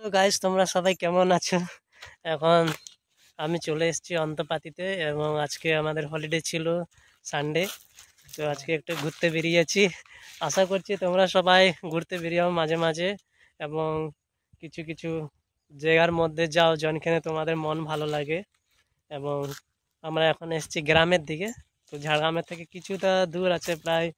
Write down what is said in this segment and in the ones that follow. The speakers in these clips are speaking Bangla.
তো গাইস, তোমরা সবাই কেমন আছো? এখন আমি চলে এসেছি অন্তপাতিতে এবং আজকে আমাদের হলিডে ছিল, সানডে। তো আজকে একটু ঘুরতে বেরিয়েছি। আশা করছি তোমরা সবাই ঘুরতে বেরিয়েও মাঝে মাঝে, এবং কিছু কিছু জায়গার মধ্যে যাও যেখানে তোমাদের মন ভালো লাগে। এবং আমরা এখন এসেছি গ্রামের দিকে। তো ঝাড়গ্রামের থেকে কিছুটা দূর আছে, প্রায়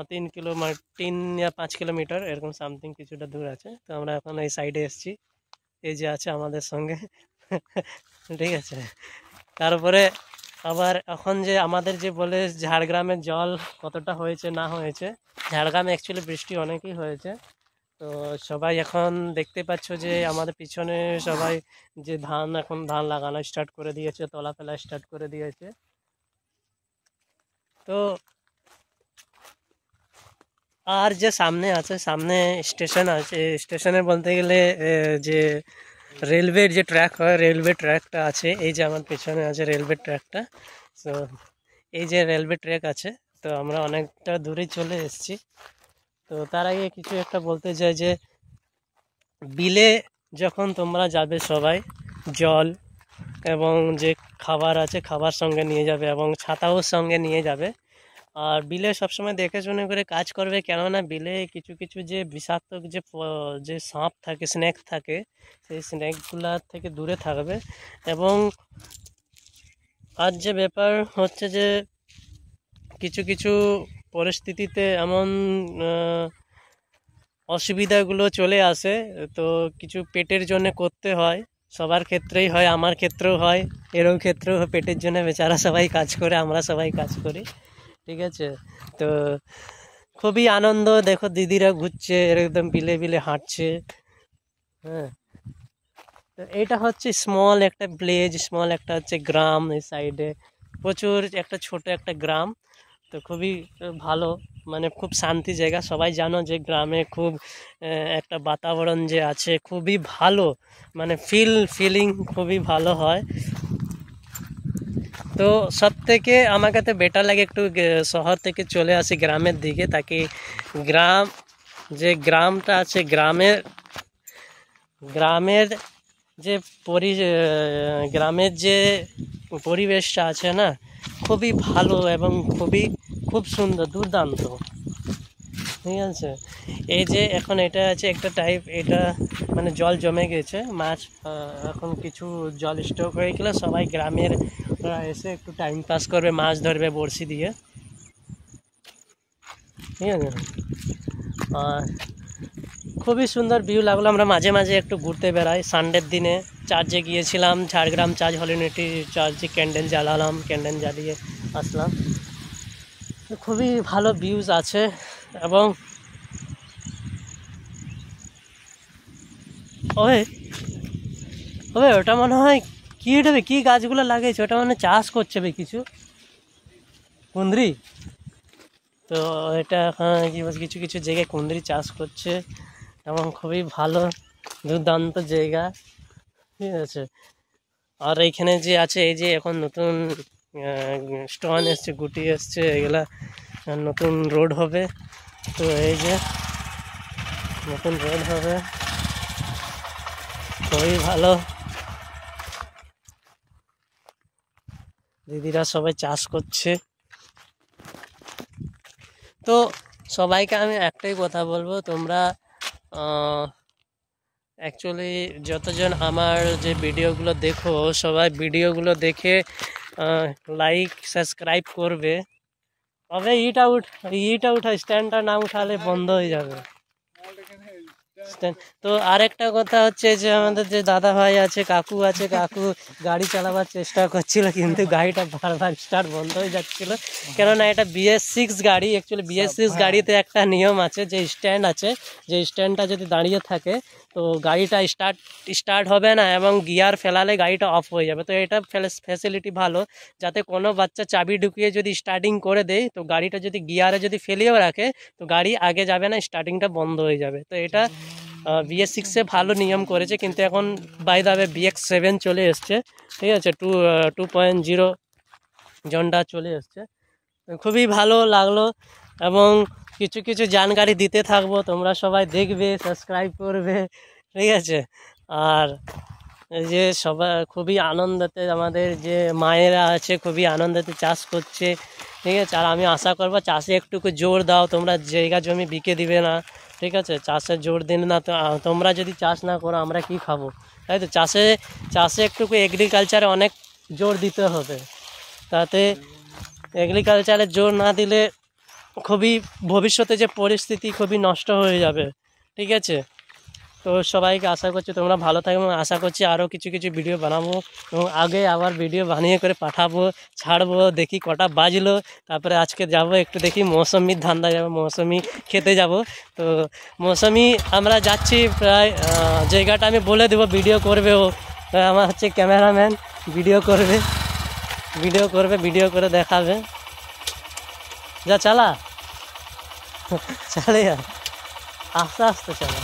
3 কিলোমিটার, 3 বা 5 কিলোমিটার এরকম সামথিং কিছুটা দূর আছে। তো আমরা এখন এই সাইডে এসেছি, এই যে আছে আমাদের সঙ্গে। ঠিক আছে। তারপরে আবার এখন যে আমাদের যে বলে ঝাড়গ্রামের জল কতটা হয়েছে না হয়েছে, ঝাড়গ্রামে অ্যাকচুয়ালি বৃষ্টি অনেকই হয়েছে। তো সবাই এখন দেখতে পাচ্ছ যে আমাদের পিছনে সবাই যে এখন ধান লাগানো স্টার্ট করে দিয়েছে, তলা ফেলা স্টার্ট করে দিয়েছে। তো আর যে সামনে আছে, সামনে স্টেশন আছে, স্টেশনে বলতে গেলে যে রেলওয়ের যে ট্র্যাক হয়, রেলওয়ে ট্র্যাকটা আছে। এই যে আমার পেছনে আছে রেলওয়ে ট্র্যাকটা। তো এই যে রেলওয়ে ট্র্যাক আছে, তো আমরা অনেকটা দূরে চলে এসেছি। তো তার আগে কিছু একটা বলতে চাই যে বিলে যখন তোমরা যাবে সবাই, জল এবং যে খাবার আছে খাবার সঙ্গে নিয়ে যাবে এবং ছাতাও সঙ্গে নিয়ে যাবে। আর বিলে সবসময় দেখে শুনে করে কাজ করবে, কেননা বিলে কিছু কিছু যে বিষাক্ত যে সাপ থাকে, স্নেক থাকে, সেই স্নেকগুলার থেকে দূরে থাকবে। এবং আর যে ব্যাপার হচ্ছে যে কিছু কিছু পরিস্থিতিতে এমন অসুবিধাগুলো চলে আসে, তো কিছু পেটের জন্য করতে হয়। সবার ক্ষেত্রেই হয়, আমার ক্ষেত্রেও হয়, এরও ক্ষেত্রেও পেটের জন্য বেচারা সবাই কাজ করে, আমরা সবাই কাজ করি। ঠিক আছে। তো খুবই আনন্দ, দেখো দিদিরা ঘুরছে, একদম বিলে বিলে হাঁটছে। হ্যাঁ। তো এইটা হচ্ছে স্মল একটা ভিলেজ, স্মল একটা হচ্ছে গ্রাম এই সাইডে, প্রচুর একটা ছোট একটা গ্রাম। তো খুবই ভালো, মানে খুব শান্তি জায়গা। সবাই জানো যে গ্রামে খুব একটা বাতাবরণ যে আছে খুবই ভালো, মানে ফিলিং খুবই ভালো হয়। তো সব থেকে আমার কাছে বেটার লাগে একটু শহর থেকে চলে আসি গ্রামের দিকে, তাকে গ্রাম, যে গ্রামটা আছে, গ্রামের গ্রামের যে গ্রামের যে পরিবেশটা আছে না, খুবই ভালো এবং খুব সুন্দর, দুর্দান্ত। ঠিক আছে। এই যে এখন এটা আছে একটা টাইপ, এটা মানে জল জমে গেছে, মাছ এখন কিছু জল স্টক হয়ে গেলে সবাই গ্রামের এসে একটু টাইম পাস করবে, মাছ ধরবে বড়শি দিয়ে। ঠিক আছে। আর খুবই সুন্দর ভিউ লাগলো। আমরা মাঝে মাঝে একটু ঘুরতে বেড়াই সানডের দিনে। চার্চে গিয়েছিলাম, ঝাড়গ্রাম চার্চ, হলিউনিটি চার্চে ক্যান্ডেল জ্বালালাম, ক্যান্ডেল জ্বালিয়ে আসলাম। খুবই ভালো ভিউজ আছে। এবং ওই ওই ওটা মনে হয় কি, এটা কি গাছগুলো লাগিয়েছে, ওটা মানে চাষ করছে কিছু কুঁদরি। তো এটা কি কিছু কিছু জায়গায় কুঁদরি চাষ করছে এবং খুবই ভালো, দুর্দান্ত জায়গা। ঠিক আছে। আর এইখানে যে আছে, এই যে এখন নতুন স্টোন এসছে, গুটি এসছে, এগুলা নতুন রোড হবে। তো এই যে নতুন রোড হবে, খুবই ভালো। দিদিরা সবাই চাষ করছে। তো সবাইকে আমি একটাই কথা বলবো, তোমরা অ্যাকচুয়ালি যতজন আমার যে ভিডিওগুলো দেখো, সবাই ভিডিওগুলো দেখে লাইক সাবস্ক্রাইব করবে। তবে ইটা উঠা স্ট্যান্ডটা না উঠালে বন্ধ হয়ে যাবে। তো আরেকটা কথা হচ্ছে যে আমাদের যে দাদা ভাই আছে, কাকু আছে, কাকু গাড়ি চালাবার চেষ্টা করছিল, কিন্তু গাড়িটা বারবার স্টার্ট বন্ধ হয়ে যাচ্ছিল। কেননা এটা BS6 গাড়ি। অ্যাকচুয়ালি BS6 গাড়িতে একটা নিয়ম আছে, যে স্ট্যান্ড আছে, যে স্ট্যান্ডটা যদি দাঁড়িয়ে থাকে তো গাড়িটা স্টার্ট হবে না এবং গিয়ার ফেলালে গাড়িটা অফ হয়ে যাবে। তো এটা ফ্যাসিলিটি ভালো, যাতে কোনো বাচ্চা চাবি ঢুকিয়ে যদি স্টার্টিং করে দেয়, তো গাড়িটা যদি গিয়ারে যদি ফেলিয়েও রাখে তো গাড়ি আগে যাবে না, স্টার্টিংটা বন্ধ হয়ে যাবে। তো এটা BS6-এ ভালো নিয়ম করেছে। কিন্তু এখন বাই দা ওয়ে BX7 চলে এসছে। ঠিক আছে, 2.0 জন্ডা চলে এসছে। খুবই ভালো লাগলো এবং কিছু কিছু জানকারি দিতে থাকবো, তোমরা সবাই দেখবে, সাবস্ক্রাইব করবে। ঠিক আছে। আর এই যে সবাই খুবই আনন্দেতে, আমাদের যে মায়েরা আছে খুবই আনন্দেতে চাষ করছে, ঠিক আছে। আর আমি আশা করবো চাষে একটুকু জোর দাও, তোমরা জায়গা জমি বিকে দিবে না, ঠিক আছে। চাষে জোর দিন না তো তোমরা যদি চাষ না করো আমরা কি খাবো, তাই তো। চাষে চাষে একটুকু এগ্রিকালচারে অনেক জোর দিতে হবে, তাতে এগ্রিকালচারে জোর না দিলে খুবই ভবিষ্যতে যে পরিস্থিতি খুবই নষ্ট হয়ে যাবে, ঠিক আছে। তো সবাইকে আশা করছি তোমরা ভালো থাকবে, এবং আশা করছি আরও কিছু কিছু ভিডিও বানাবো, এবং আগে আবার ভিডিও বানিয়ে করে পাঠাবো, ছাড়বো। দেখি কটা বাজলো, তারপরে আজকে যাব একটু দেখি মৌসুমির ধান্দা, যাবো মৌসুমি খেতে যাব। তো মৌসুমি আমরা যাচ্ছি প্রায়, জায়গাটা আমি বলে দেবো, ভিডিও করবে ও, আমার হচ্ছে ক্যামেরাম্যান, ভিডিও করবে, ভিডিও করে দেখাবে। যা চালা চালে আস্তে আস্তে চালা,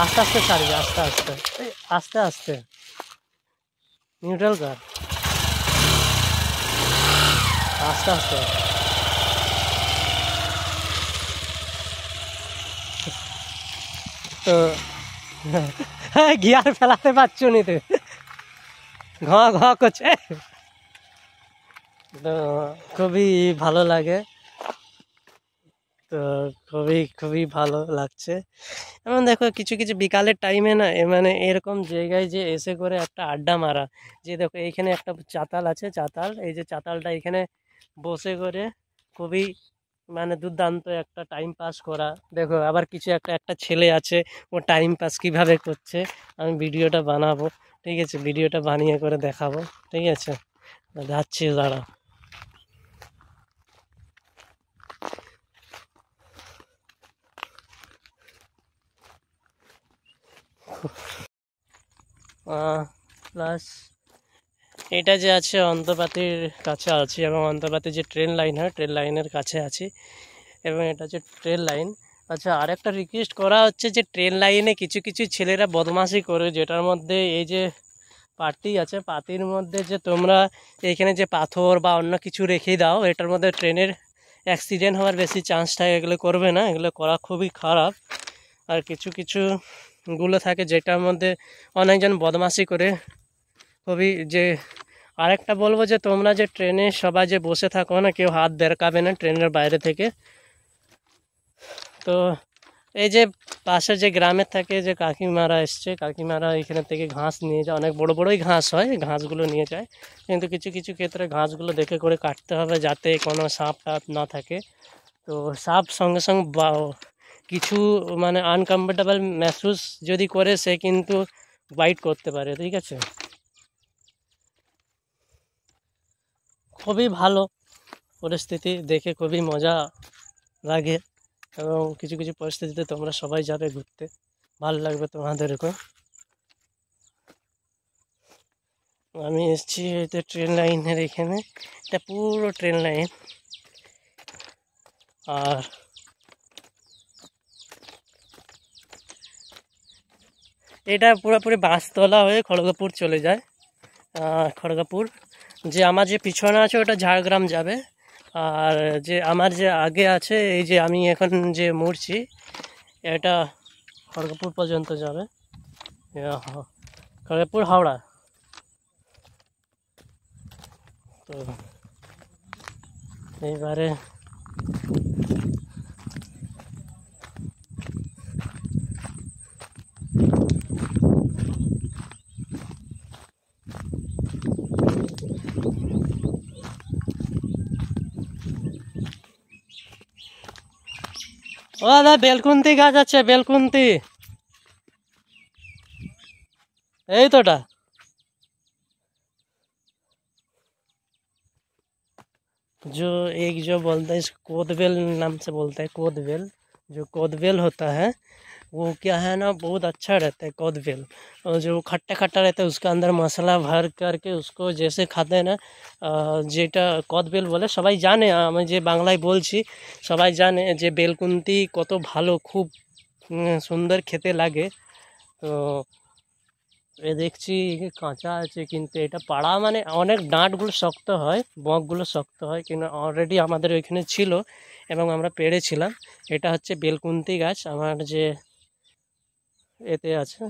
আস্তে আস্তে ছাড়বে, আস্তে আস্তে, আস্তে আস্তে নিউট্রাল কর, আস্তে আস্তে। তো গিয়ার ফেলাতে পারছো নি তো, ঘ ঘ করছে। তো খুবই ভালো লাগে, তো খুবই খুবই ভালো লাগছে। এমন দেখো কিছু কিছু বিকালের টাইমে না মানে এরকম জায়গায় যে এসে করে একটা আড্ডা মারা, যে দেখো এইখানে একটা চাতাল আছে, চাতাল, এই যে চাতালটা এখানে বসে করে খুবই মানে দুর্দান্ত একটা টাইম পাস করা। দেখো আবার কিছু একটা একটা ছেলে আছে, ও টাইম পাস কিভাবে করছে, আমি ভিডিওটা বানাবো, ঠিক আছে, ভিডিওটা বানিয়ে করে দেখাবো, ঠিক আছে। যাচ্ছি দাঁড়া। প্লাস এটা যে আছে অন্তর্পাতির কাছে আছি, এবং অন্তর্পাতির যে ট্রেন লাইন হয় ট্রেন লাইনের কাছে আছি, এবং এটা হচ্ছে ট্রেন লাইন। আচ্ছা, আরেকটা রিকোয়েস্ট করা হচ্ছে যে ট্রেন লাইনে কিছু কিছু ছেলেরা বদমাশি করে, যেটার মধ্যে এই যে পার্টি আছে, পাতির মধ্যে যে তোমরা এখানে যে পাথর বা অন্য কিছু রেখে দাও, এটার মধ্যে ট্রেনের অ্যাক্সিডেন্ট হওয়ার বেশি চান্স থাকে, এগুলো করবে না, এগুলো করা খুবই খারাপ। আর কিছু কিছু গুলো থাকে যেটার মধ্যে অনেকজন বদমাশি করে খুবই, যে আরেকটা বলবো যে তোমরা যে ট্রেনে সবাই যে বসে থাকো না, কেউ হাত বেরকাবে না ট্রেনের বাইরে থেকে। তো এই যে পাশের যে গ্রামের থাকে যে কাকিমারা এসছে, কাকিমারা এখানে থেকে ঘাস নিয়ে যায়, অনেক বড় বড়ই ঘাস হয়, ঘাসগুলো নিয়ে যায়, কিন্তু কিছু কিছু ক্ষেত্রে ঘাসগুলো দেখে করে কাটতে হবে যাতে কোনো সাপ টাপ না থাকে। তো সাপ সঙ্গে সঙ্গে কিছু মানে আনকমফোর্টেবল মেহসুস যদি করে, সে কিন্তু বাইট করতে পারে, ঠিক আছে। খুবই ভালো পরিস্থিতি, দেখে খুবই মজা লাগে, এবং কিছু কিছু পরিস্থিতিতে তোমরা সবাই যাবে ঘুরতে, ভালো লাগবে তোমাদেরকেও। আমি এসেছি এতে ট্রেন লাইনের এখানে, এটা পুরো ট্রেন লাইন। আর এটা পুরোপুরি বাঁশতলা হয়ে খড়গপুর চলে যায়। খড়গপুর, যে আমার যে পিছনে আছে ওটা ঝাড়গ্রাম যাবে, আর যে আমার যে আগে আছে, এই যে আমি এখন যে মুড়ছি, এটা খড়গপুর পর্যন্ত যাবে, খড়গপুর হাওড়া। তো এইবারে ও দাদা, বেলকুন্তি গাছ আছে, বেলকুন্তি, এই তোটা। जो एक जो बोलते हैं इसको कोदबेल नाम से बोलते हैं, कोदबेल। जो कोदबेल होता है वो क्या है ना, बहुत अच्छा रहता है कोदबेल, और जो खट्टा खट्टा रहता है उसके अंदर मसाला भर करके उसको जैसे खाते हैं ना, যেটা কদবেল বলে সবাই জানে, আমি যে বাংলায় বলছি সবাই জানে যে বেলকুন্তি কত ভালো, খুব সুন্দর খেতে লাগে। তো এ দেখছি কাঁচা আছে, কিন্তু এটা পাড়া মানে অনেক ডাঁটগুলো শক্ত হয়, বকগুলো শক্ত হয়, কিন্তু অলরেডি আমাদের ওইখানে ছিল এবং আমরা পেড়েছিলাম। এটা হচ্ছে বেলকুন্তি গাছ, আমার যে এতে আছে,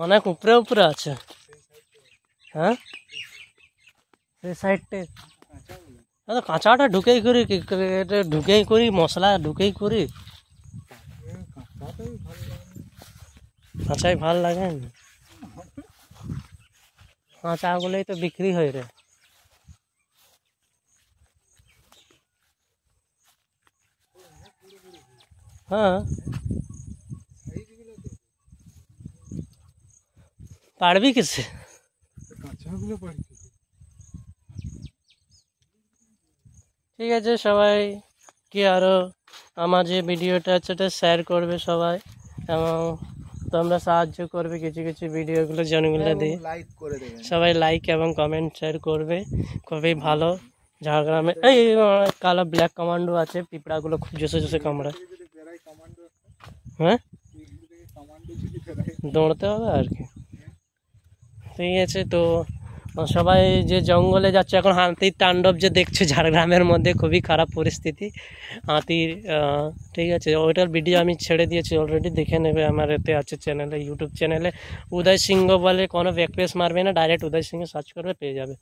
অনেক উপরে উপরে আছে। হ্যাঁ সেই সাইডটে কাঁচাটা ঢুকেই করি ঢুকেই করি মশলা ঢুকেই করি, কাঁচাই ভাল লাগে। কাঁচাগুলোই তো বিক্রি হয় রে। হ্যাঁ পারবি কিসে, ঠিক আছে সবাই কি আরও আমার যে ভিডিওটা আছে ওটা শেয়ার করবে সবাই, এবং তোমরা সাহায্য করবে কিছু কিছু ভিডিওগুলো জনগুলো দিয়ে সবাই লাইক এবং কমেন্ট শেয়ার করবে, খুবই ভালো। ঝাড়গ্রামে এই কালো ব্ল্যাক কমান্ডো আছে, পিঁপড়াগুলো খুব জোসে জোসে কামড়ায়। হ্যাঁ দৌড়তে হবে আর কি। ঠিক আছে, তো সবাই যে জঙ্গলে যাচ্ছে এখন, হাতির তাণ্ডব যে দেখছো ঝাড়গ্রামের মধ্যে খুবই খারাপ পরিস্থিতি হাতির। ঠিক আছে, ওইটার ভিডিও আমি ছেড়ে দিয়েছি অলরেডি, দেখে নেবে আমার এতে আছে চ্যানেলে, ইউটিউব চ্যানেলে উদয় সিংহ বলে, কোনো ব্যাকপেস মারবে না, ডাইরেক্ট উদয় সিংহ সার্চ করবে পেয়ে যাবে।